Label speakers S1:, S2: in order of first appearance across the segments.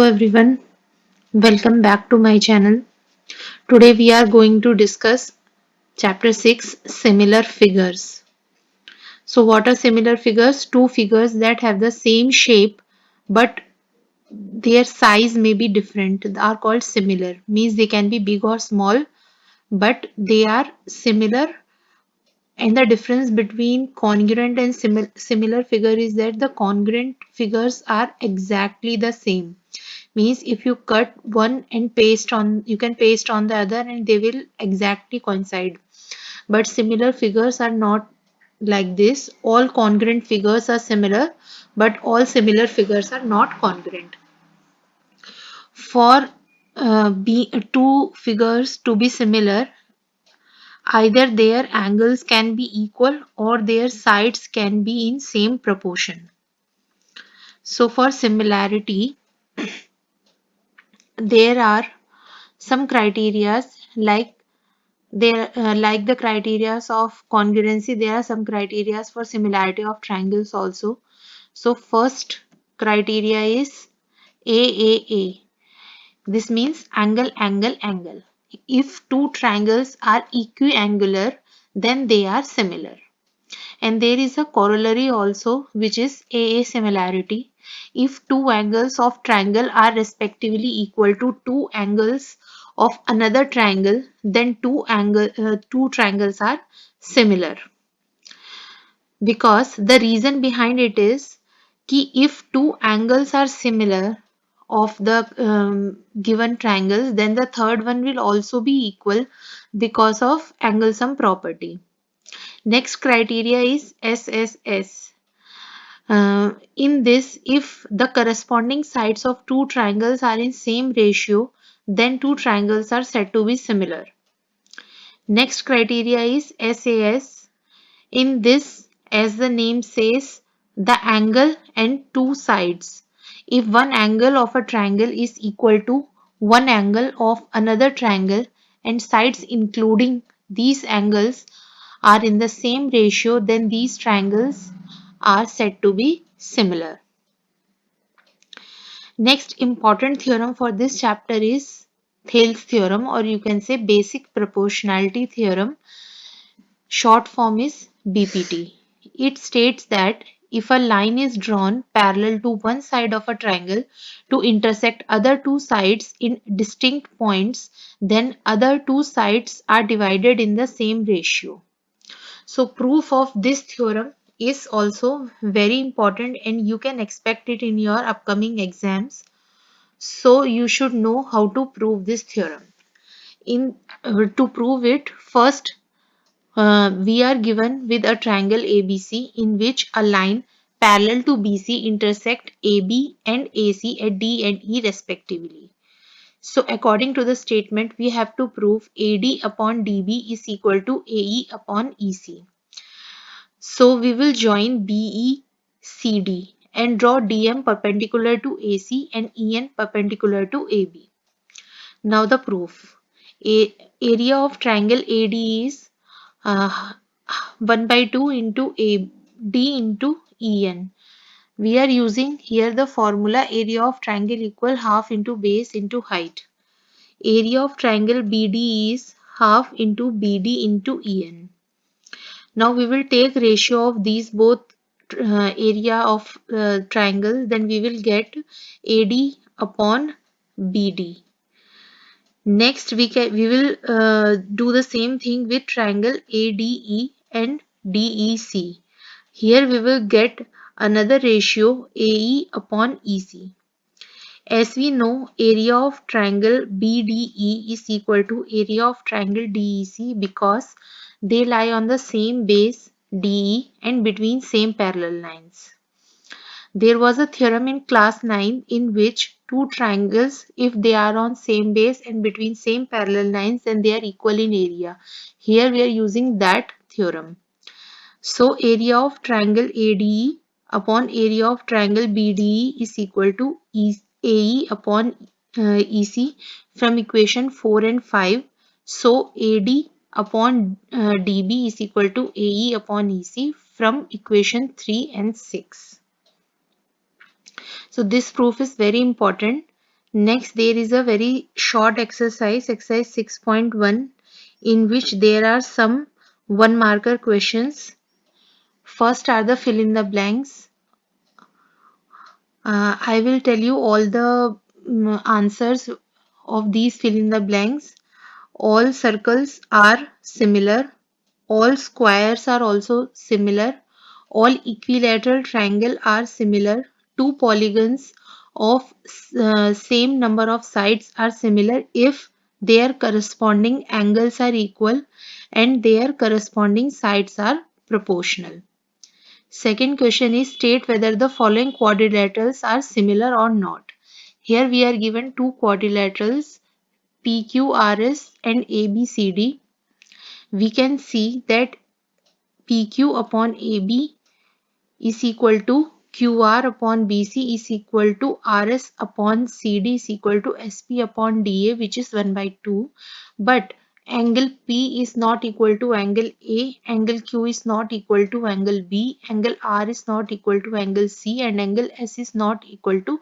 S1: everyone, welcome back to my channel. Today we are going to discuss chapter 6 similar figures. So what are similar figures? Two figures that have the same shape but their size may be different are called similar. Means they can be big or small but they are similar, and the difference between congruent and similar figure is that the congruent figures are exactly the same. Means if you cut one and paste on, you can paste on the other and they will exactly coincide. But similar figures are not like this. All congruent figures are similar, but all similar figures are not congruent. For two figures to be similar, either their angles can be equal or their sides can be in same proportion. So for similarity, there are some criterias like the criterias of congruency. There are some criterias for similarity of triangles also. So first criteria is AAA. This means angle, angle, angle. If two triangles are equiangular, then they are similar. And there is a corollary also, which is AA similarity. If two angles of triangle are respectively equal to two angles of another triangle, then two triangles are similar. Because the reason behind it is कि if two angles are similar of the given triangles, then the third one will also be equal because of angle sum property. Next criteria is SSS. In this, if the corresponding sides of two triangles are in same ratio, then two triangles are said to be similar. Next criteria is SAS. In this, as the name says, the angle and two sides. If one angle of a triangle is equal to one angle of another triangle and sides including these angles are in the same ratio, then these triangles are said to be similar. Next important theorem for this chapter is Thales theorem, or you can say basic proportionality theorem. Short form is BPT. It states that if a line is drawn parallel to one side of a triangle to intersect other two sides in distinct points, then other two sides are divided in the same ratio. So proof of this theorem is also very important and you can expect it in your upcoming exams. So you should know how to prove this theorem. To prove it, first we are given with a triangle ABC in which a line parallel to BC intersect AB and AC at D and E respectively. So according to the statement, we have to prove AD upon DB is equal to AE upon EC. So we will join BECD and draw DM perpendicular to AC and EN perpendicular to AB. Now the proof. Area of triangle AD is 1 by 2 into D into EN. We are using here the formula area of triangle equal half into base into height. Area of triangle BD is half into BD into EN. Now we will take ratio of these both area of triangle, then we will get AD upon BD. Next we will do the same thing with triangle ADE and DEC. Here we will get another ratio AE upon EC. As we know, area of triangle BDE is equal to area of triangle DEC because they lie on the same base DE and between same parallel lines. There was a theorem in class 9 in which two triangles, if they are on same base and between same parallel lines, then they are equal in area. Here we are using that theorem. So area of triangle ADE upon area of triangle BDE is equal to AE upon EC from equation 4 and 5. So AD upon DB is equal to AE upon EC from equation 3 and 6. So this proof is very important Next, there is a very short exercise, exercise 6.1, in which there are some one marker questions. First are the fill in the blanks. I will tell you all the answers of these fill in the blanks. All circles are similar. All squares are also similar. All equilateral triangle are similar. Two polygons of same number of sides are similar if their corresponding angles are equal and their corresponding sides are proportional. Second question is state whether the following quadrilaterals are similar or not. Here we are given two quadrilaterals PQRS and ABCD. We can see that PQ upon AB is equal to QR upon BC is equal to RS upon CD is equal to SP upon DA, which is 1 by 2. But angle P is not equal to angle A, angle Q is not equal to angle B, angle R is not equal to angle C, and angle S is not equal to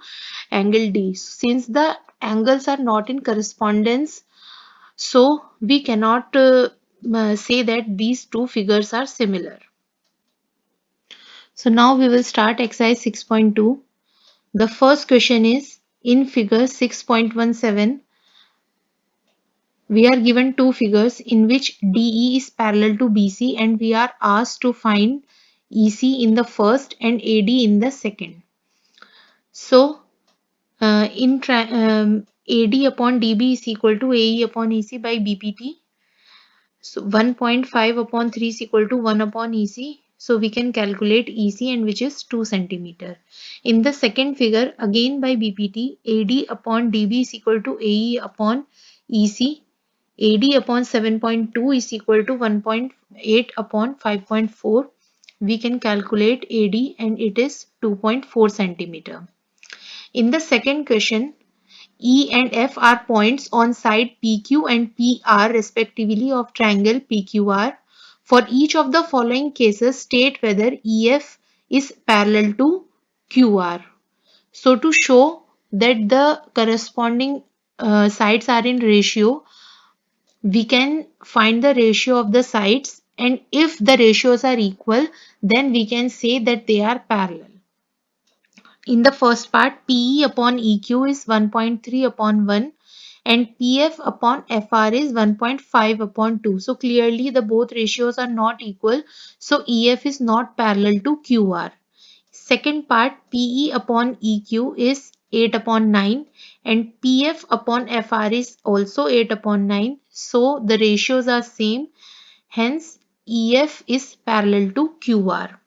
S1: angle D. Since the angles are not in correspondence, so we cannot say that these two figures are similar. So now we will start exercise 6.2. The first question is in figure 6.17. We are given two figures in which DE is parallel to BC and we are asked to find EC in the first and AD in the second. So AD upon DB is equal to AE upon EC by BPT. So 1.5 upon 3 is equal to 1 upon EC. So we can calculate EC, and which is 2 centimeter. In the second figure, again by BPT, AD upon DB is equal to AE upon EC. AD upon 7.2 is equal to 1.8 upon 5.4. We can calculate AD and it is 2.4 centimeter. In the second question, E and F are points on side PQ and PR respectively of triangle PQR. For each of the following cases, state whether EF is parallel to QR. So to show that the corresponding sides are in ratio, we can find the ratio of the sides, and if the ratios are equal, then we can say that they are parallel. In the first part, PE upon EQ is 1.3 upon 1 and PF upon FR is 1.5 upon 2. So clearly the both ratios are not equal. So EF is not parallel to QR. Second part, PE upon EQ is 8 upon 9 and PF upon FR is also 8 upon 9. So the ratios are same. Hence EF is parallel to QR.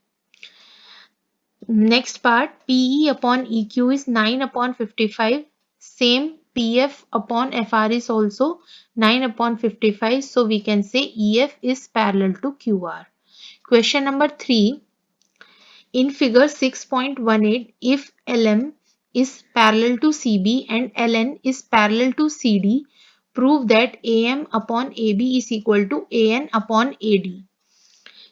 S1: Next part, PE upon EQ is 9 upon 55. Same PF upon FR is also 9 upon 55. So we can say EF is parallel to QR. Question number 3. In figure 6.18, if LM is parallel to CB and LN is parallel to CD, prove that AM upon AB is equal to AN upon AD.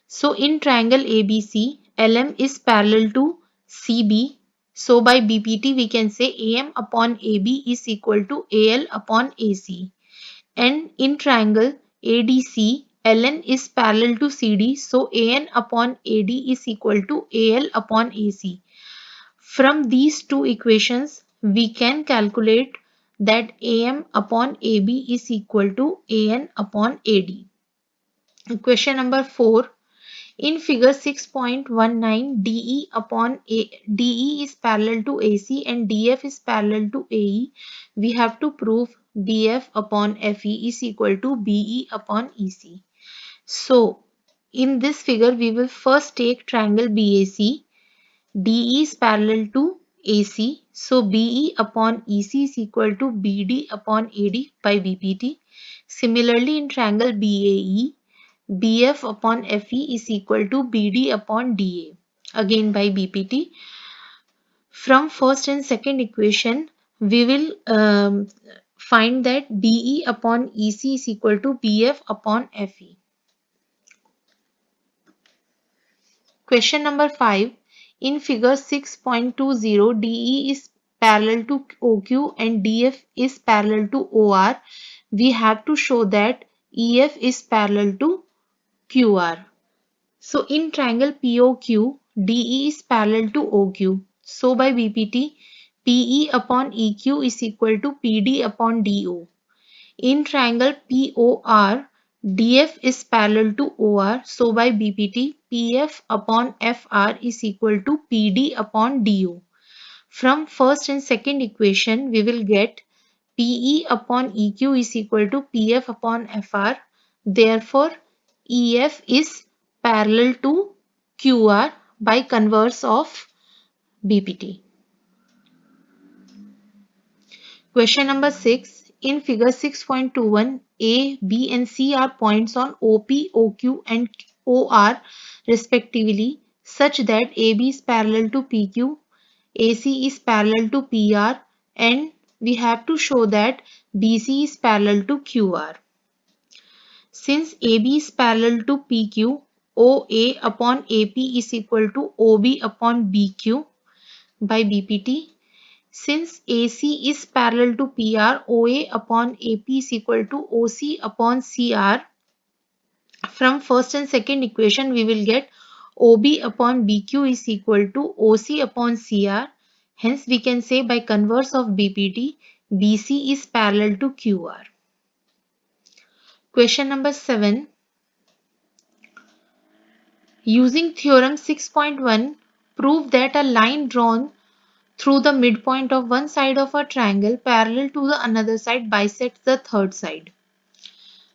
S1: So in triangle ABC, LM is parallel to CB. So by BPT we can say AM upon AB is equal to AL upon AC. And in triangle ADC, LN is parallel to CD. So AN upon AD is equal to AL upon AC. From these two equations, we can calculate that AM upon AB is equal to AN upon AD. Question number 4. In figure 6.19, DE is parallel to AC and DF is parallel to AE. We have to prove BF upon FE is equal to BE upon EC. So, in this figure, we will first take triangle BAC. DE is parallel to AC. So, BE upon EC is equal to BD upon AD by BPT. Similarly, in triangle BAE, BF upon FE is equal to BD upon DA, again by BPT. From first and second equation, we will find that BE upon EC is equal to BF upon FE. Question number 5. In figure 6.20, DE is parallel to OQ and DF is parallel to OR, we have to show that EF is parallel to QR. So in triangle POQ, DE is parallel to OQ. So by BPT, PE upon EQ is equal to PD upon DO. In triangle POR, DF is parallel to OR. So by BPT, PF upon FR is equal to PD upon DO. From first and second equation, we will get PE upon EQ is equal to PF upon FR. Therefore, EF is parallel to QR by converse of BPT. Question number 6. In figure 6.21, A, B and C are points on OP, OQ and OR respectively such that AB is parallel to PQ, AC is parallel to PR and we have to show that BC is parallel to QR. Since AB is parallel to PQ, OA upon AP is equal to OB upon BQ by BPT. Since AC is parallel to PR, OA upon AP is equal to OC upon CR. From first and second equation, we will get OB upon BQ is equal to OC upon CR. Hence, we can say by converse of BPT, BC is parallel to QR. Question number 7. Using theorem 6.1, prove that a line drawn through the midpoint of one side of a triangle parallel to the another side bisects the third side.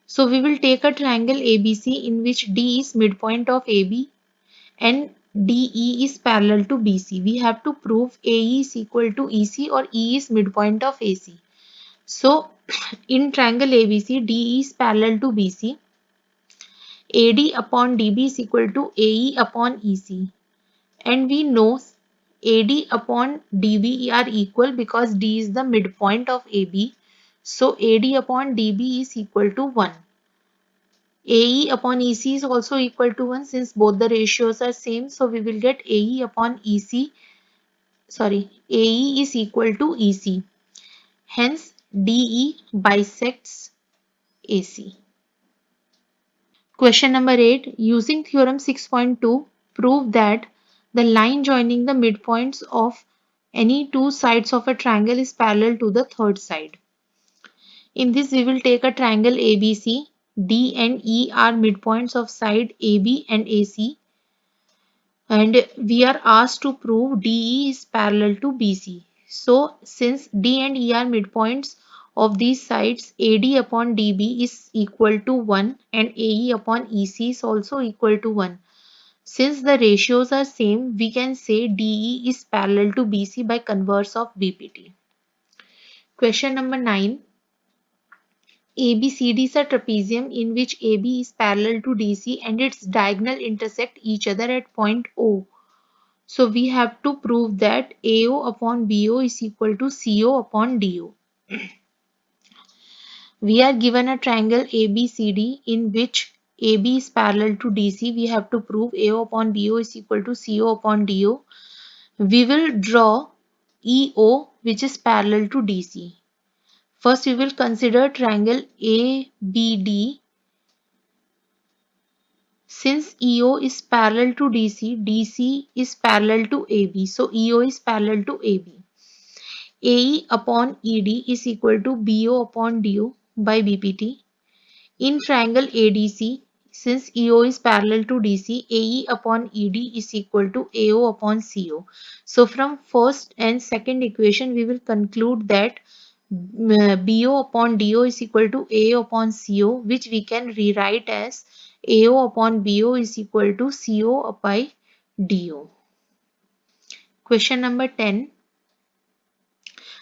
S1: So we will take a triangle ABC in which D is midpoint of AB and DE is parallel to BC. We have to prove AE is equal to EC or E is midpoint of AC. So in triangle ABC, DE is parallel to BC. AD upon DB is equal to AE upon EC. And we know AD upon DB are equal because D is the midpoint of AB. So AD upon DB is equal to 1. AE upon EC is also equal to 1 since both the ratios are same. So we will get AE upon EC. AE is equal to EC. Hence DE bisects AC. Question number 8. Using theorem 6.2, prove that the line joining the midpoints of any two sides of a triangle is parallel to the third side. In this, we will take a triangle ABC. D and E are midpoints of side AB and AC. And we are asked to prove DE is parallel to BC. So, since D and E are midpoints of these sides, AD upon DB is equal to 1 and AE upon EC is also equal to 1. Since the ratios are same, we can say DE is parallel to BC by converse of BPT. Question number 9. ABCD is a trapezium in which AB is parallel to DC and its diagonal intersect each other at point O. So we have to prove that AO upon BO is equal to CO upon DO. We are given a triangle ABCD in which AB is parallel to DC. We have to prove AO upon BO is equal to CO upon DO. We will draw EO which is parallel to DC. First we will consider triangle ABD. Since EO is parallel to DC, DC is parallel to AB. So EO is parallel to AB. AE upon ED is equal to BO upon DO by BPT. In triangle ADC, since EO is parallel to DC, AE upon ED is equal to AO upon CO. So from first and second equation, we will conclude that BO upon DO is equal to AO upon CO, which we can rewrite as AO upon BO is equal to CO by DO. Question number 10.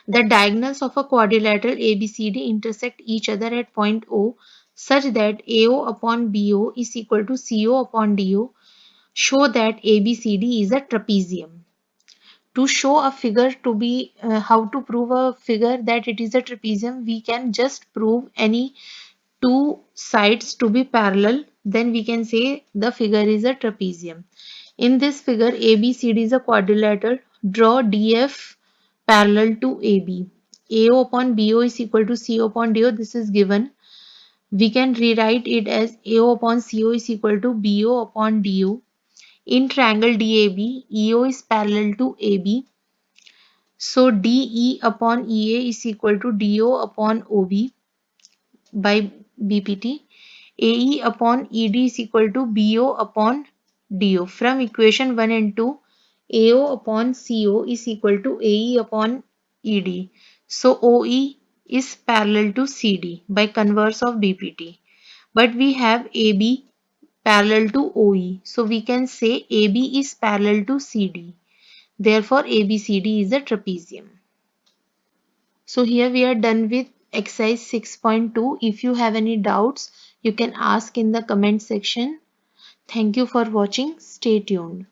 S1: The diagonals of a quadrilateral ABCD intersect each other at point O such that AO upon BO is equal to CO upon DO. Show that ABCD is a trapezium. To show a figure to be, how to prove a figure that it is a trapezium, we can just prove any two sides to be parallel. Then we can say the figure is a trapezium. In this figure, ABCD is a quadrilateral. Draw DF parallel to AB. AO upon BO is equal to CO upon DO. This is given. We can rewrite it as AO upon CO is equal to BO upon DO. In triangle DAB, EO is parallel to AB. So DE upon EA is equal to DO upon OB by BPT. AE upon ED is equal to BO upon DO. From equation 1 and 2, AO upon CO is equal to AE upon ED. So OE is parallel to CD by converse of BPT. But we have AB parallel to OE. So we can say AB is parallel to CD. Therefore, ABCD is a trapezium. So here we are done with exercise 6.2. If you have any doubts, you can ask in the comment section. Thank you for watching. Stay tuned.